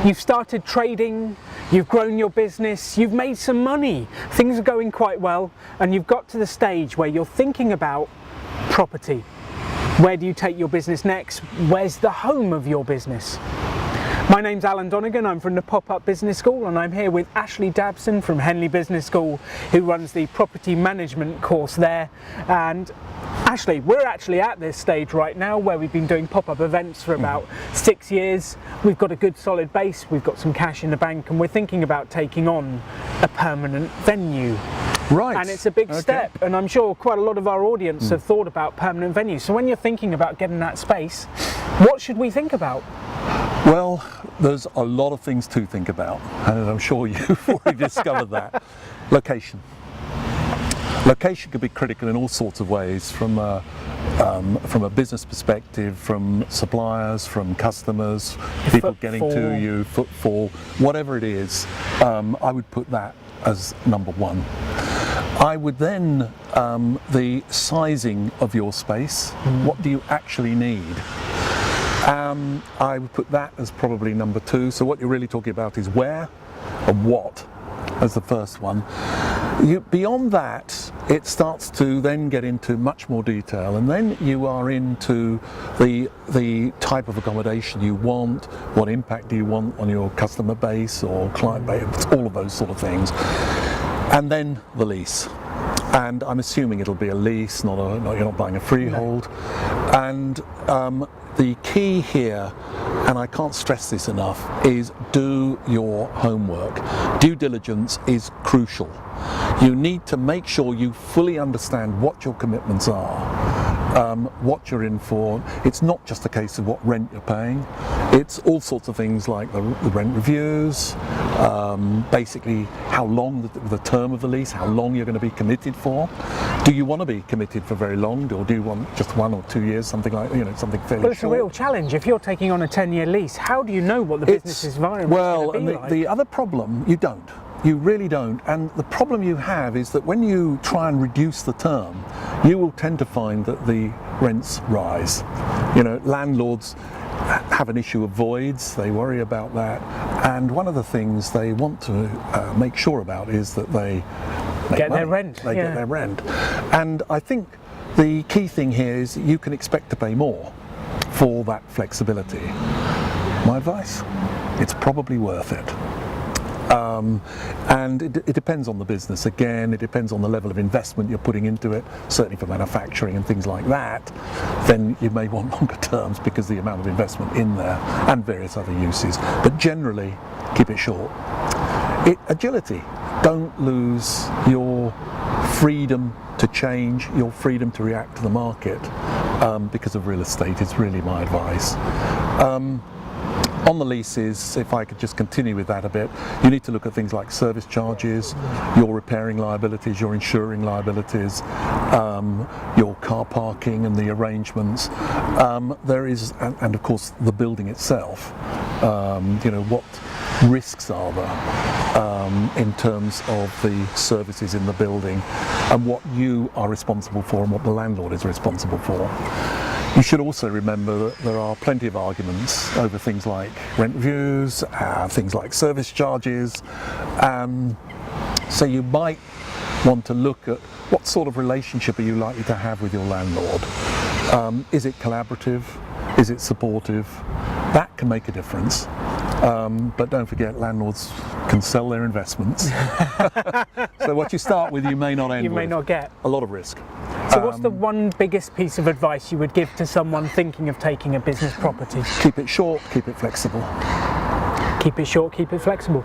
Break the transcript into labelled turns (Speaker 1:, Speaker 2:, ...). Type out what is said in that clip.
Speaker 1: You've started trading, you've grown your business, you've made some money, things are going quite well, and you've got to the stage where you're thinking about property. Where do you take your business next? Where's the home of your business? My name's Aling Donegan, I'm from the PopUp Business School, and I'm here with Ashley Dabson from Henley Business School, who runs the property management course there. And Ashley, we're actually at this stage right now where we've been doing pop-up events for about 6 years. We've got a good solid base, we've got some cash in the bank, and we're thinking about taking on a permanent venue.
Speaker 2: Right.
Speaker 1: And it's a big step, and I'm sure quite a lot of our audience have thought about permanent venues. So when you're thinking about getting that space, what should we think about?
Speaker 2: Well, there's a lot of things to think about, and I'm sure you've already discovered that. Location. Location can be critical in all sorts of ways, from a business perspective, from suppliers, from customers, people getting to you, footfall, whatever it is. I would put that as number one. I would then, the sizing of your space, what do you actually need? I would put that as probably number two. So what you're really talking about is where and what as the first one. Beyond that, it starts to then get into much more detail, and then you are into the type of accommodation you want, what impact do you want on your customer base or client base, all of those sort of things. And then the lease. And I'm assuming it'll be a lease, you're not buying a freehold. No. And the key here, and I can't stress this enough, is do your homework. Due diligence is crucial. You need to make sure you fully understand what your commitments are, what you're in for. It's not just a case of what rent you're paying. It's all sorts of things like the rent reviews, basically how long the term of the lease, how long you're going to be committed for. Do you want to be committed for very long, or do you want just 1 or 2 years, something like, something fairly short?
Speaker 1: But it's a real challenge. If you're taking on a 10-year lease, how do you know what the business environment is going to be like?
Speaker 2: The other problem, you don't. You really don't. And the problem you have is that when you try and reduce the term, you will tend to find that the rents rise. Landlords have an issue of voids, they worry about that, and one of the things they want to make sure about is that they get their rent. They get their rent. And I think the key thing here is that you can expect to pay more for that flexibility. My advice, it's probably worth it. And it depends on the business. Again, it depends on the level of investment you're putting into it. Certainly for manufacturing and things like that, then you may want longer terms because the amount of investment in there and various other uses. But generally, keep it short. Agility. Don't lose your freedom to change, your freedom to react to the market because of real estate is really my advice. On the leases, if I could just continue with that a bit, you need to look at things like service charges, your repairing liabilities, your insuring liabilities, your car parking and the arrangements. There is, and of course, the building itself. What risks are there in terms of the services in the building, and what you are responsible for and what the landlord is responsible for. You should also remember that there are plenty of arguments over things like rent reviews, things like service charges. So you might want to look at what sort of relationship are you likely to have with your landlord. Is it collaborative? Is it supportive? That can make a difference. But don't forget, landlords can sell their investments. So what you start with, you may not end with.
Speaker 1: You may not get.
Speaker 2: A lot of risk.
Speaker 1: So what's the one biggest piece of advice you would give to someone thinking of taking a business property?
Speaker 2: Keep it short, keep it flexible.
Speaker 1: Keep it short, keep it flexible.